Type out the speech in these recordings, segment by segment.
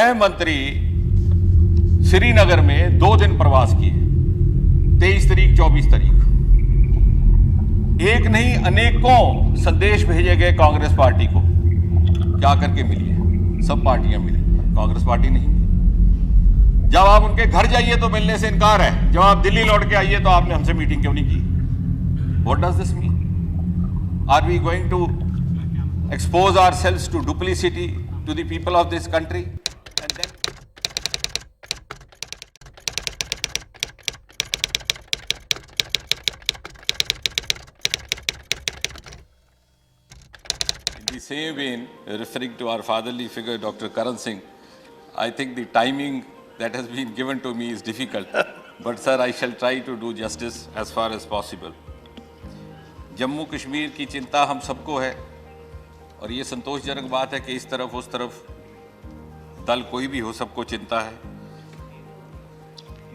गृह मंत्री श्रीनगर में 2 दिन प्रवास किए, 23 तारीख 24 तारीख। एक नहीं अनेकों संदेश भेजे गए कांग्रेस पार्टी को, क्या करके मिली है? सब पार्टियां मिली, कांग्रेस पार्टी नहीं मिली। जब आप उनके घर जाइए तो मिलने से इनकार है, जब आप दिल्ली लौट के आइए तो आपने हमसे मीटिंग क्यों नहीं की? What does this mean? Are we going to expose ourselves to duplicity to the people of this country? And then in the same vein, referring to our fatherly figure Dr. Karan Singh, I think the timing that has been given to me is difficult, but sir, I shall try to do justice as far as possible. Jammu Kashmir की चिंता हम सबको है, और ये संतोषजनक बात है कि इस तरफ उस तरफ दल कोई भी हो, सबको चिंता है।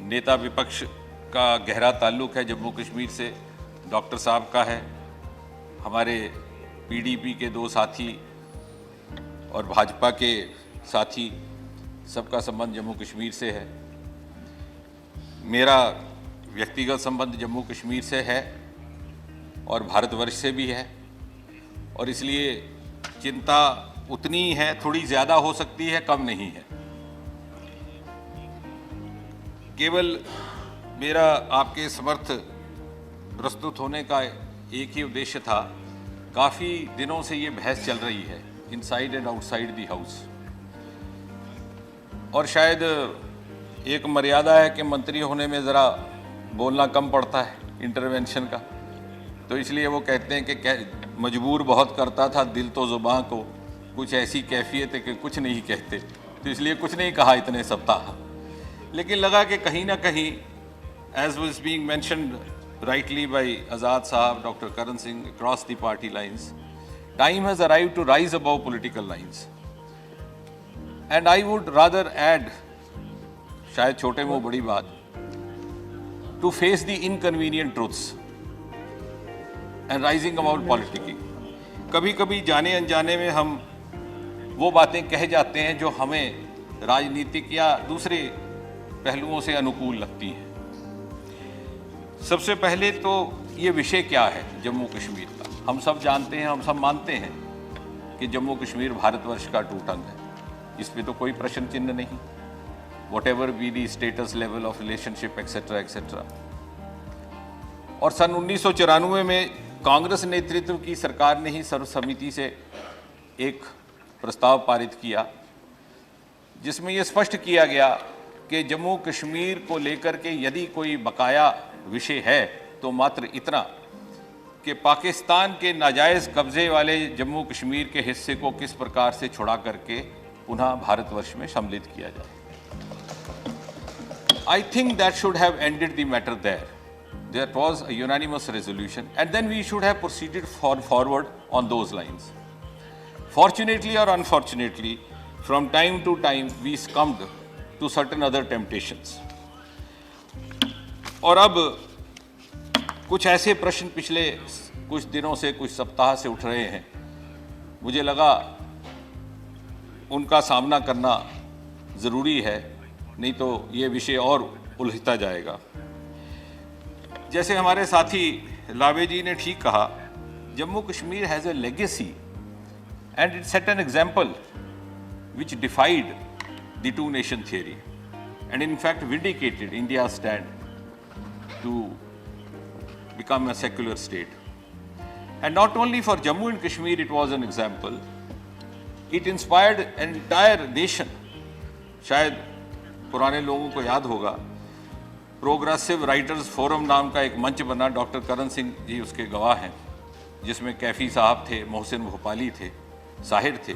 नेता विपक्ष का गहरा ताल्लुक है जम्मू कश्मीर से, डॉक्टर साहब का है, हमारे पीडीपी के 2 साथी और भाजपा के साथी, सबका संबंध जम्मू कश्मीर से है। मेरा व्यक्तिगत संबंध जम्मू कश्मीर से है और भारतवर्ष से भी है, और इसलिए चिंता उतनी है, थोड़ी ज्यादा हो सकती है, कम नहीं है। केवल मेरा आपके समर्थ प्रस्तुत होने का एक ही उद्देश्य था। काफी दिनों से ये बहस चल रही है inside and outside the house, और शायद एक मर्यादा है कि मंत्री होने में ज़रा बोलना कम पड़ता है इंटरवेंशन का, तो इसलिए वो कहते हैं कि मजबूर बहुत करता था दिल तो ज़ुबान को, कुछ ऐसी कैफियत है कि कुछ नहीं कहते, तो इसलिए कुछ नहीं कहा इतने सप्ताह। लेकिन लगा कि कहीं ना कहीं, as was being mentioned rightly by Azad sahab, doctor Karan Singh, across the party lines, time has arrived to rise above political lines, and I would rather add, शायद छोटे मुंह बड़ी बात, to face the inconvenient truths and rising about politicking. कभी कभी जाने अनजाने में हम वो बातें कह जाते हैं जो हमें राजनीतिक या दूसरे पहलुओं से अनुकूल लगती हैं। सबसे पहले तो ये विषय क्या है जम्मू कश्मीर का? हम सब जानते हैं, हम सब मानते हैं कि जम्मू कश्मीर भारतवर्ष का टूट अंग है, इस पर तो कोई प्रश्न चिन्ह नहीं, what ever be the status level of relationship etcetera etcetera. और सन 1994 में कांग्रेस नेतृत्व की सरकार ने ही सर्वसम्मति से एक प्रस्ताव पारित किया, जिसमें यह स्पष्ट किया गया कि जम्मू कश्मीर को लेकर के यदि कोई बकाया विषय है तो मात्र इतना कि पाकिस्तान के नाजायज़ कब्जे वाले जम्मू कश्मीर के हिस्से को किस प्रकार से छुड़ा करके पुनः भारतवर्ष में सम्मिलित किया जाए। I think that should have ended the matter there. There was a unanimous resolution, and then we should have proceeded forward on those lines. Fortunately or unfortunately, from time to time we succumbed to certain other temptations. और अब कुछ ऐसे प्रश्न पिछले कुछ दिनों से, कुछ सप्ताह से उठ रहे हैं, मुझे लगा उनका सामना करना ज़रूरी है, नहीं तो ये विषय और उलझता जाएगा। जैसे हमारे साथी लावे जी ने ठीक कहा, Jammu Kashmir has a legacy and it set an example which डिफाइड the 2 nation theory and in fact vindicated India's stand to become a secular state. And not only for Jammu and Kashmir it was an example, it inspired an entire nation. शायद पुराने लोगों को याद होगा, progressive writers forum नाम का एक मंच बना, डॉक्टर करण सिंह जी उसके गवाह हैं, जिसमें कैफी साहब थे, मोहसिन भोपाली थे, साहिर थे,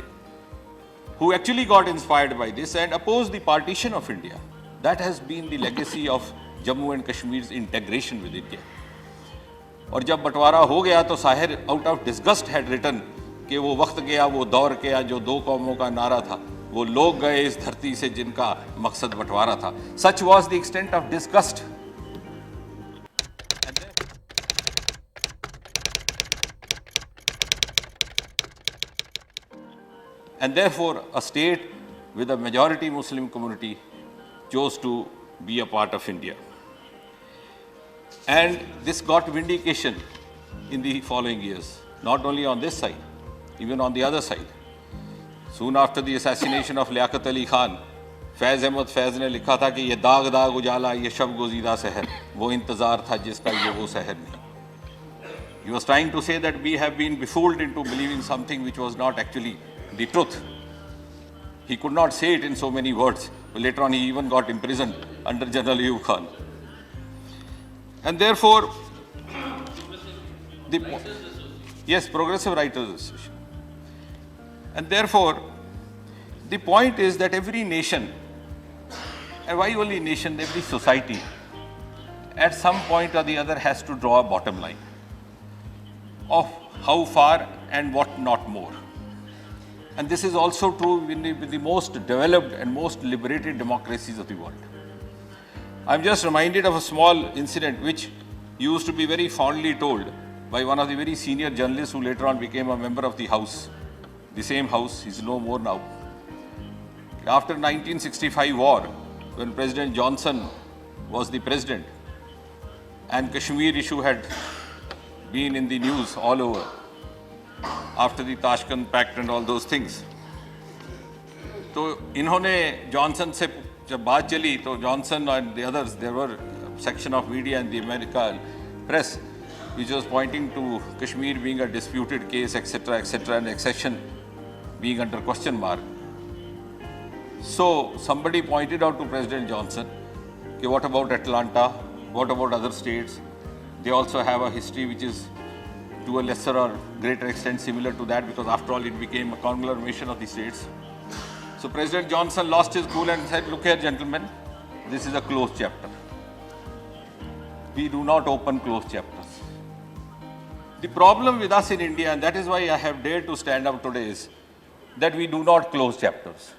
who actually got inspired by this and opposed the partition of India. That has been the legacy of Jammu and Kashmir's integration with India. और जब बंटवारा हो गया तो Sahir out of disgust had written कि वो वक्त गया, वो दौर गया, जो 2 कौमों का नारा था, वो लोग गए इस धरती से जिनका मकसद बंटवारा था। Such was the extent of disgust. And therefore, a state with a majority Muslim community, chose to be a part of India. And this got vindication in the following years, not only on this side, even on the other side. Soon after the assassination of Liaquat Ali Khan, फैज़ अहमद फैज़ ने लिखा था कि ये दाग दाग उजाला, ये शब गुज़ीदा सहर, वो इंतज़ार था जिसका ये वो सहर नहीं. He was trying to say that we have been befooled into believing something which was not actually the truth. He could not say it in so many words. Later on, he even got imprisoned under General Ayub Khan. And therefore, yes, Progressive Writers Association. And therefore, the point is that every nation, and why only nation, every society, at some point or the other has to draw a bottom line of how far and what not more. And this is also true with the most developed and most liberated democracies of the world. I'm just reminded of a small incident which used to be very fondly told by one of the very senior journalists who later on became a member of the House, the same House, he's no more now. After 1965 war, when President Johnson was the president and Kashmir issue had been in the news all over after the Tashkent Pact and all those things. तो इन्होंने Johnson से जब बात चली तो Johnson and the others, there were a section of media and the American press which was pointing to Kashmir being a disputed case, etc., and accession being under question mark. So somebody pointed out to President Johnson, okay, what about Atlanta? What about other states? They also have a history which is to a lesser or greater extent similar to that, because after all it became a conglomeration of the states. So President Johnson lost his cool and said, look here gentlemen, this is a closed chapter. We do not open closed chapters. The problem with us in India, and that is why I have dared to stand up today, is that we do not close chapters.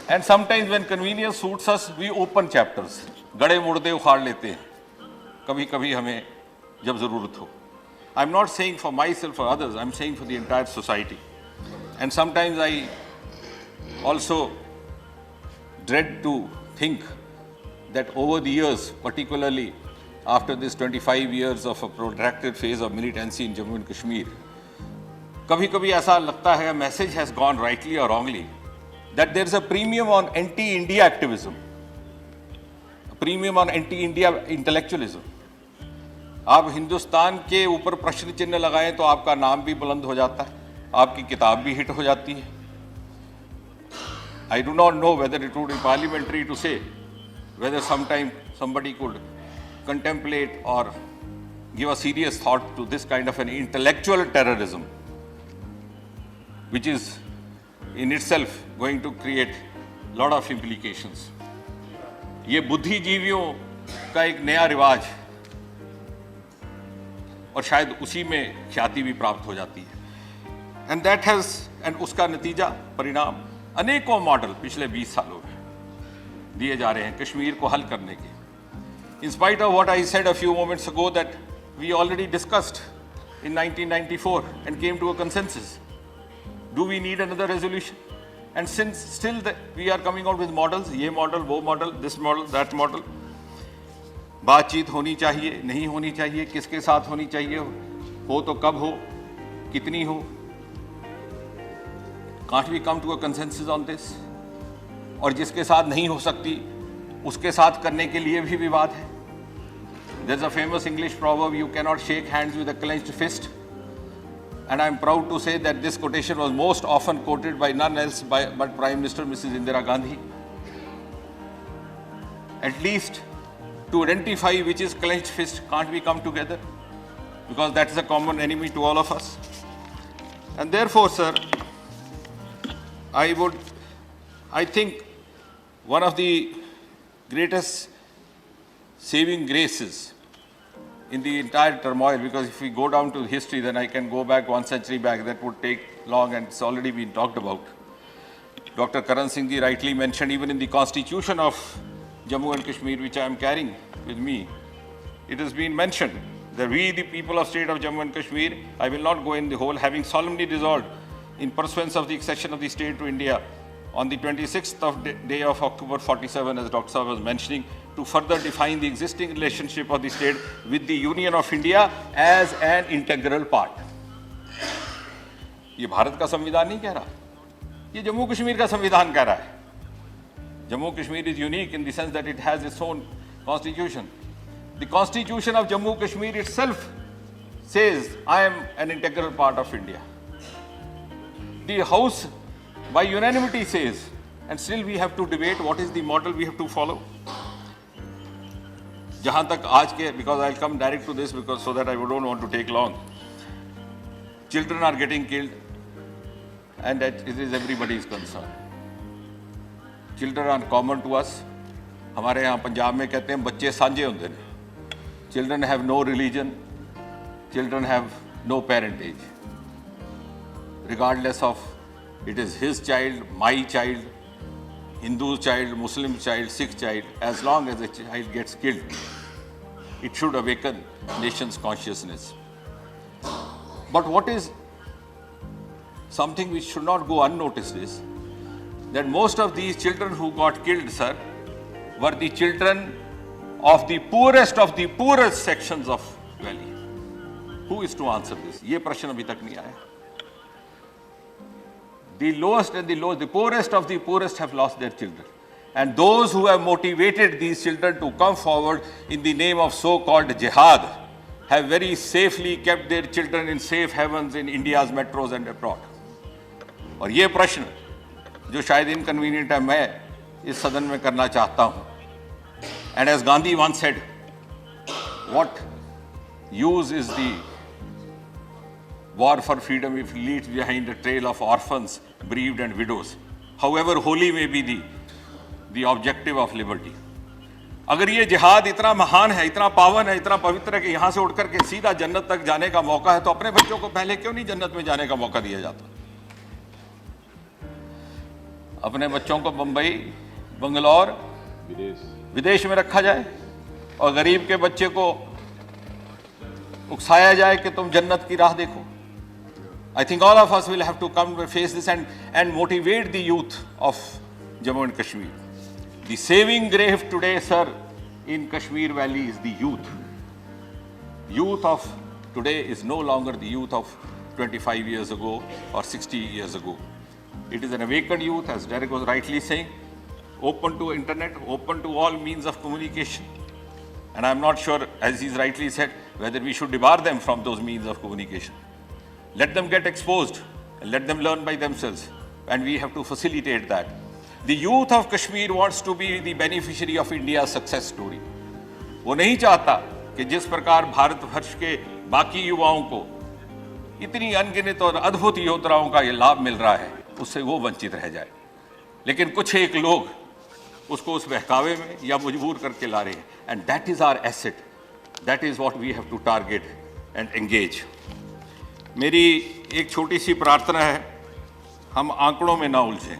And sometimes when convenience suits us, we open chapters. गड़े मुड़दे उखाड़ लेते हैं कभी कभी हमें जब ज़रूरत हो. I'm not saying for myself or others, I'm saying for the entire society. And sometimes I also dread to think that over the years, particularly after this 25 years of a protracted phase of militancy in Jammu and Kashmir, कभी कभी ऐसा लगता है, a message has gone rightly or wrongly, that there is a premium on anti-India activism, a premium on anti-India intellectualism. आप हिंदुस्तान के ऊपर प्रश्न चिन्ह लगाएं तो आपका नाम भी बुलंद हो जाता है, आपकी किताब भी हिट हो जाती है. I do not know whether it would be parliamentary to say whether sometime somebody could contemplate or give a serious thought to this kind of an intellectual terrorism, which is in itself going to create a lot of implications. ये बुद्धिजीवियों का एक नया रिवाज और शायद उसी में ख्याति भी प्राप्त हो जाती है. And that has, and उसका नतीजा परिणाम अनेकों मॉडल पिछले 20 सालों में दिए जा रहे हैं कश्मीर को हल करने के. In spite of what I said a few moments ago that we already discussed in 1994 and came to a consensus. Do we need another resolution? And since still we are coming out with models, ये model, वो model, this model, that model. बातचीत होनी चाहिए, नहीं होनी चाहिए, किसके साथ होनी चाहिए, हो तो कब हो, कितनी हो. Can't we come to a consensus on this? और जिसके साथ नहीं हो सकती, उसके साथ करने के लिए भी विवाद है. There's a famous English proverb, you cannot shake hands with a clenched fist. And I'm proud to say that this quotation was most often quoted by none else but Prime Minister Mrs. Indira Gandhi. At least to identify which is clenched fist, can't we come together? Because that is a common enemy to all of us. And therefore, sir, I think one of the greatest saving graces in the entire turmoil, because if we go down to history, then I can go back 1 century back, that would take long and it's already been talked about. Dr. Karan Singh ji rightly mentioned, even in the constitution of Jammu and Kashmir, which I am carrying with me, it has been mentioned that we, the people of state of Jammu and Kashmir, I will not go in the whole, having solemnly resolved in pursuance of the accession of the state to India on the 26th day of October 47, as Dr. Saab was mentioning, to further define the existing relationship of the state with the Union of India as an integral part. ये भारत का संविधान नहीं कह रहा, ये जम्मू कश्मीर का संविधान कह रहा है. Jammu Kashmir is unique in the sense that it has its own constitution. The constitution of Jammu Kashmir itself says, I am an integral part of India. The House by unanimity says, and still we have to debate what is the model we have to follow. Jahan tak aaj ke, because I'll come direct to this because so that I don't want to take long. Children are getting killed and that it is everybody's concern. Children are common to us. हमारे यहाँ पंजाब में कहते हैं बच्चे सांझे होते हैं. Children have no religion. Children have no parentage. Regardless of it is his child, my child, Hindu child, Muslim child, Sikh child, as long as a child gets killed, it should awaken nation's consciousness. But what is something which should not go unnoticed is that most of these children who got killed, sir, were the children of the poorest sections of Valley. Who is to answer this? ये प्रश्न अभी तक नहीं आया. The lowest and the lowest, the poorest of the poorest have lost their children. And those who have motivated these children to come forward in the name of so-called jihad have very safely kept their children in safe havens in India's metros and abroad. और ये प्रश्न जो शायद inconvenient है, मैं इस सदन में करना चाहता हूँ. And as Gandhi once said, what use is the war for freedom if it leaves behind a trail of orphans, bereaved and widows, however holy may be the objective of liberty. अगर ये जिहाद इतना महान है, इतना पावन है, इतना पवित्र है कि यहाँ से उठ करके सीधा जन्नत तक जाने का मौका है, तो अपने बच्चों को पहले क्यों नहीं जन्नत में जाने का मौका दिया जाता? अपने बच्चों को बंबई, बंगलौर, विदेश में रखा जाए और गरीब के बच्चे को उकसाया जाए कि तुम जन्नत की राह देखो. I think all of us will have to come to face this and motivate the youth of Jammu and Kashmir. The saving grace today, sir, in Kashmir Valley is the youth. Youth of today is no longer the youth of 25 years ago or 60 years ago. It is an awakened youth, as Derek was rightly saying, open to internet, open to all means of communication. And I'm not sure, as he's rightly said, whether we should debar them from those means of communication. Let them get exposed and let them learn by themselves. And we have to facilitate that. The youth of Kashmir wants to be the beneficiary of India's success story. वो नहीं चाहता कि जिस प्रकार भारतवर्ष के बाकी युवाओं को इतनी अनगिनत और अद्भुत योजनाओं का ये लाभ मिल रहा है, उससे वो वंचित रह जाए. लेकिन कुछ एक लोग उसको उस बहकावे में या मजबूर करके ला रहे हैं. And that is our asset, that is what we have to target and engage. मेरी एक छोटी सी प्रार्थना है, हम आंकड़ों में ना उलझें.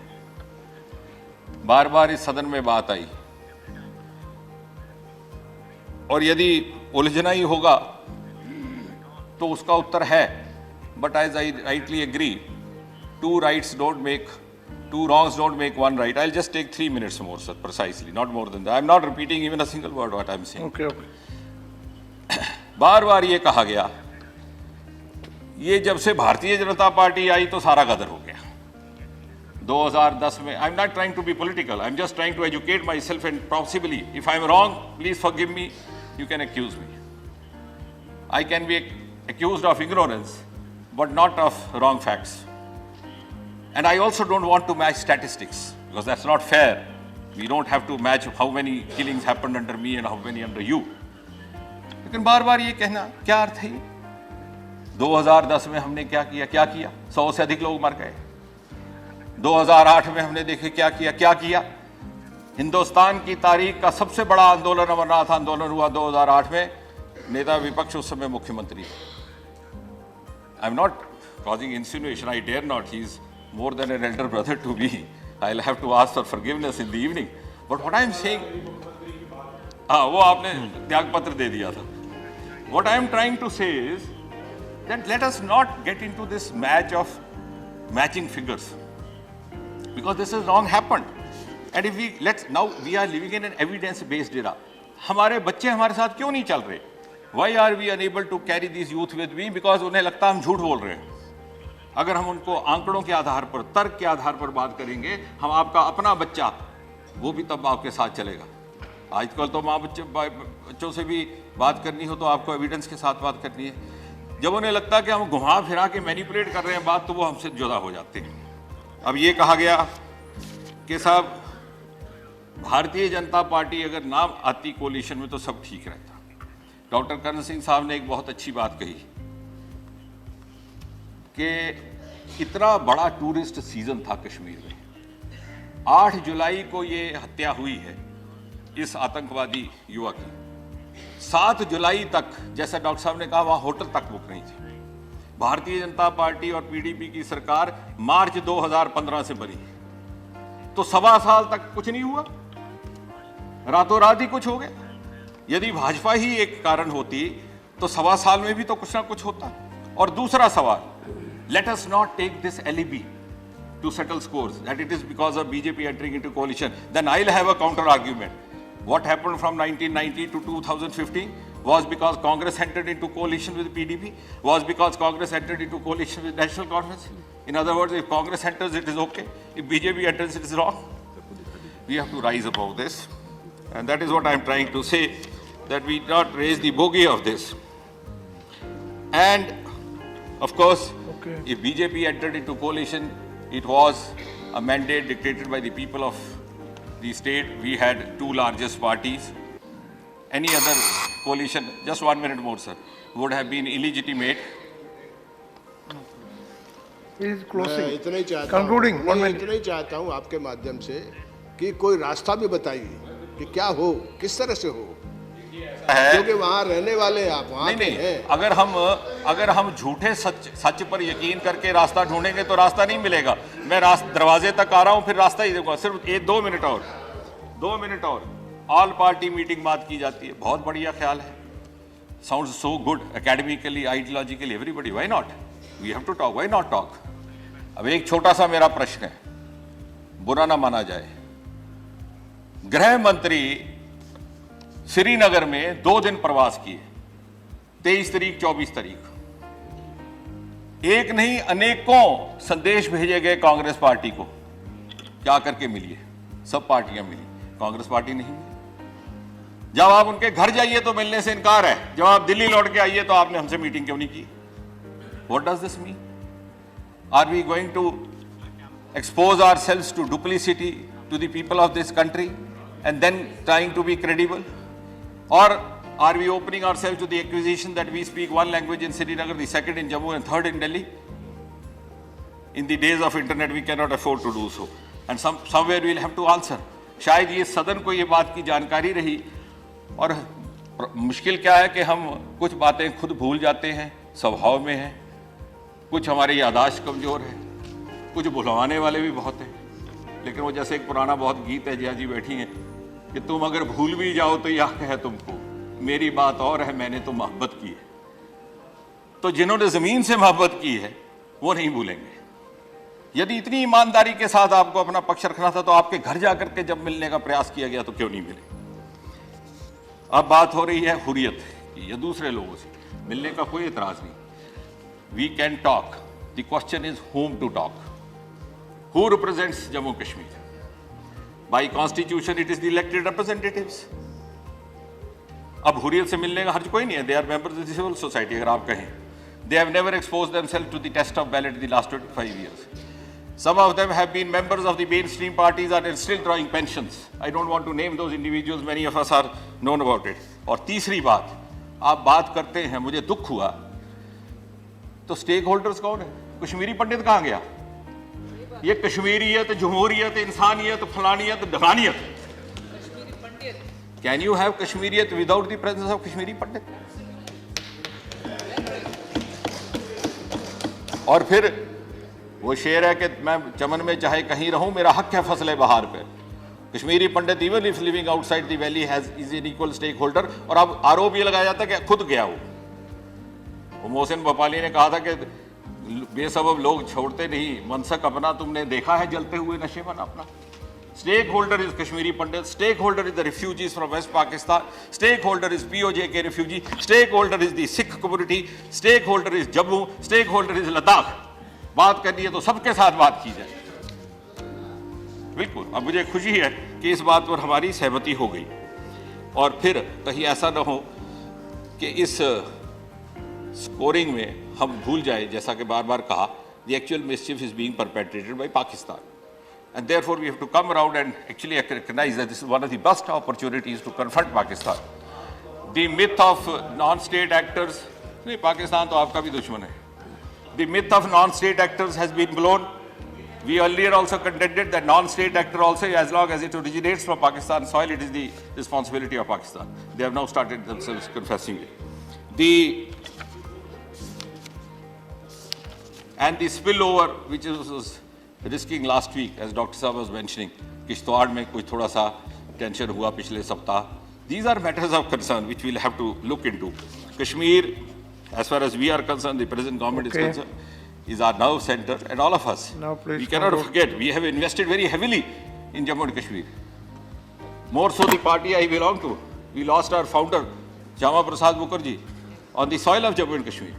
बार बार इस सदन में बात आई और यदि उलझना ही होगा तो उसका उत्तर है, but as I rightly agree, two wrongs don't make one right. I'll just take 3 minutes more, sir, precisely, not more than that. I'm not repeating even a single word what I'm saying. Okay. बार बार ये कहा गया, ये जब से Bharatiya Janata party आई तो सारा गदर हो गया. 2010 में, I'm not trying to be political, I'm just trying to educate myself, and possibly, if I'm wrong, please forgive me, you can accuse me. I can be accused of ignorance, but not of wrong facts. And I also don't want to match statistics, because that's not fair. We don't have to match how many killings happened under me and how many under you. लेकिन बार बार ये कहना क्या अर्थ है? 2010 में हमने क्या किया? 100 से अधिक लोग मर गए. 2008 में हमने देखे क्या किया? हिंदुस्तान की तारीख का सबसे बड़ा आंदोलन, अमरनाथ आंदोलन हुआ 2008 में. नेता विपक्ष उस समय मुख्यमंत्री. I am not causing insinuation, I dare not. He's more than an elder brother to me. I'll have to ask for forgiveness in the evening. But what I'm saying, वो आपने त्याग पत्र दे दिया था. What I'm trying to say is that let us not get into this match of matching figures, because this is wrong happened. And if we now we are living in an evidence based era. हमारे बच्चे हमारे साथ क्यों नहीं चल रहे? Why are we unable to carry these youth with me? Because उन्हें लगता है हम झूठ बोल रहे हैं। अगर हम उनको आंकड़ों के आधार पर, तर्क के आधार पर बात करेंगे, हम आपका अपना बच्चा वो भी तब आपके साथ चलेगा। आजकल तो माँ बच्चों से भी बात करनी हो तो आपको एविडेंस के साथ बात करनी है। जब उन्हें लगता है कि हम घुमा फिरा के मैनिपुलेट कर रहे हैं बात, तो वो हमसे जुदा हो जाते हैं। अब ये कहा गया कि साहब भारतीय जनता पार्टी अगर ना आती कोलिशन में तो सब ठीक रहता। डॉक्टर करण सिंह साहब ने एक बहुत अच्छी बात कही कि इतना बड़ा टूरिस्ट सीजन था कश्मीर में, 8 जुलाई को ये हत्या हुई है इस आतंकवादी युवा की। 7 जुलाई तक, जैसा डॉक्टर साहब ने कहा, वहां होटल तक बुक नहीं थी। भारतीय जनता पार्टी और पीडीपी की सरकार मार्च 2015 से बनी, तो 1.25 साल तक कुछ नहीं हुआ, रातों रात ही कुछ हो गया। यदि भाजपा ही एक कारण होती तो 1.25 साल में भी तो कुछ ना कुछ होता। और दूसरा सवाल, let us not take this alibi to settle scores that it is because of BJP entering into coalition. Then I'll have a counter argument. What happened from 1990 to 2015 was because Congress entered into coalition with PDP, was because Congress entered into coalition with National Conference. In other words, if Congress enters, it is okay. If BJP enters, it is wrong. We have to rise above this, and that is what I'm trying to say, that we not raise the bogey of this. And of course, if BJP entered into coalition, it was a mandate dictated by the people of the state. We had 2 largest parties. Any other coalition, just 1 minute more, sir, would have been illegitimate. Is closing. मैं इतना ही चाहता Concluding. हूँ, मैं इतना ही चाहता हूँ आपके माध्यम से कि कोई रास्ता भी बताइए कि क्या हो, किस तरह से हो, क्योंकि वहाँ रहने वाले आप वहाँ के हैं। अगर हम झूठे सच पर यकीन करके रास्ता ढूंढेंगे तो रास्ता नहीं मिलेगा। मैं दरवाजे तक आ रहा हूँ, फिर रास्ता ही दूंगा। सिर्फ 2 मिनट और ऑल पार्टी मीटिंग बात की जाती है, बहुत बढ़िया ख्याल है, sound so good academically, ideologically, everybody, why not, we have to talk, why not talk. अब एक छोटा सा मेरा प्रश्न है, बुरा ना माना जाए, गृह मंत्री श्रीनगर में 2 दिन प्रवास किए, 23 तारीख 24 तारीख, एक नहीं अनेकों संदेश भेजे गए कांग्रेस पार्टी को, क्या करके मिलिए, सब पार्टियां मिली, कांग्रेस पार्टी नहीं मिली। जब आप उनके घर जाइए तो मिलने से इनकार है, जब आप दिल्ली लौट के आइए तो आपने हमसे मीटिंग क्यों नहीं की? What does this mean? Are we going to expose ourselves to duplicity to the people of this country and then trying to be credible? Or are we opening ourselves to the accusation that we speak one language in Srinagar, the second in Jammu and third in Delhi? In the days of internet we cannot afford to do so, and somewhere we will have to answer. शायद ये सदन को ये बात की जानकारी रही, और मुश्किल क्या है कि हम कुछ बातें खुद भूल जाते हैं, स्वभाव में है, कुछ हमारी याददाश्त कमजोर है, कुछ भुलवाने वाले भी बहुत हैं। लेकिन वो जैसे एक पुराना बहुत गीत है, जया जी बैठी हैं, कि तुम अगर भूल भी जाओ तो यह है तुमको, मेरी बात और है, मैंने तो मोहब्बत की है। तो जिन्होंने जमीन से मोहब्बत की है वो नहीं भूलेंगे। यदि इतनी ईमानदारी के साथ आपको अपना पक्ष रखना था तो आपके घर जाकर के जब मिलने का प्रयास किया गया तो क्यों नहीं मिले? अब बात हो रही है हुर्रियत की या दूसरे लोगों से मिलने का, कोई एतराज नहीं, we can talk, the question is whom to talk, who represents Jammu Kashmir? By constitution it is the elected representatives. अब हुर्रियत से मिलने का हर्ज कोई नहीं है, they are members of the civil society. अगर आप कहें, they have never exposed themselves to the test of ballot the last 25 years. Some of them have been members of the mainstream parties and are still drawing pensions. I don't want to name those individuals, many of us are known about it. और तीसरी बात, आप बात करते हैं, मुझे दुख हुआ, तो स्टेक होल्डर्स कौन है? कश्मीरी पंडित कहाँ गया? ये कश्मीरियत, जमहूरियत, इंसानियत, फलानियत, ढगानियत। Can you have Kashmiriyat without the presence of Kashmiri Pandit? और फिर वो शेर है कि मैं चमन में चाहे कहीं रहूं, मेरा हक है फसले बहार पे। Kashmiri Pandit even if living outside the valley has is an equal stakeholder. और अब आरोप ये लगाया जाता है कि खुद गया वो मोहसिन भोपाली ने कहा था कि बेसबब लोग छोड़ते नहीं, मनसक अपना तुमने देखा है जलते हुए नशेबन अपना। Stakeholder is Kashmiri Pandit, stakeholder is the refugees from West Pakistan, stakeholder is POJK refugee, stakeholder is the Sikh community, stakeholder is Jammu, stakeholder is Ladakh। बात करनी है तो सबके साथ बात की जाए। बिल्कुल, अब मुझे खुशी है कि इस बात पर हमारी सहमति हो गई और फिर कहीं ऐसा ना हो कि इस स्कोरिंग में हम भूल जाए, जैसा कि बार बार कहा, the actual mischief is being perpetrated by Pakistan. And therefore, we have to come around and actually recognize that this is one of the best opportunities to confront Pakistan. The myth of non-state actors, नहीं, पाकिस्तान तो आपका भी दुश्मन है. The myth of non-state actors has been blown. We earlier also contended that non-state actor also, as long as it originates from Pakistan soil, it is the responsibility of Pakistan. They have now started themselves confessing it. And the spillover, which was risking last week, as Dr. Saab was mentioning, Kishtwar में कुछ थोड़ा सा tension हुआ पिछले सप्ताह. These are matters of concern which we'll have to look into. Kashmir, as far as we are concerned, the present government is concerned, is our nerve center, and all of us. We cannot forget, we have invested very heavily in Jammu and Kashmir. More so the party I belong to. We lost our founder, Jama Prasad Mukherjee, on the soil of Jammu and Kashmir.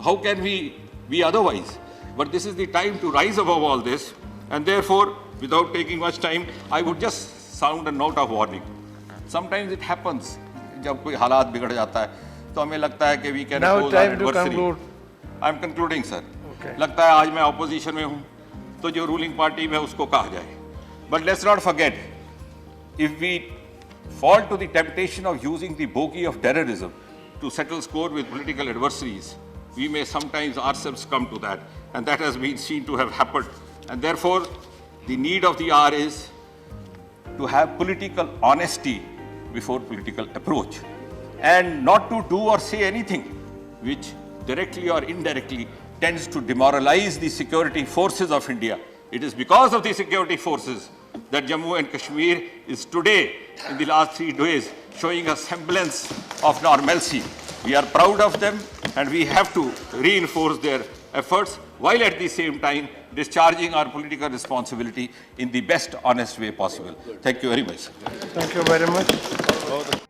How can we be otherwise? But this is the time to rise above all this, and therefore, without taking much time, I would just sound a note of warning. Sometimes it happens, जब कोई हालात बिगड़ जाता है, तो हमें लगता है कि we can oppose our adversary. I am concluding, sir. लगता है आज मैं opposition में हूँ, तो जो ruling party में उसको कहा जाए. But let's not forget, if we fall to the temptation of using the bogey of terrorism to settle score with political adversaries, we may sometimes ourselves come to that, and that has been seen to have happened. And therefore, the need of the hour is to have political honesty before political approach, and not to do or say anything which directly or indirectly tends to demoralize the security forces of India. It is because of the security forces that Jammu and Kashmir is today, in the last 3 days, showing a semblance of normalcy. We are proud of them, and we have to reinforce their efforts while at the same time discharging our political responsibility in the best honest way possible. Thank you very much. Thank you very much.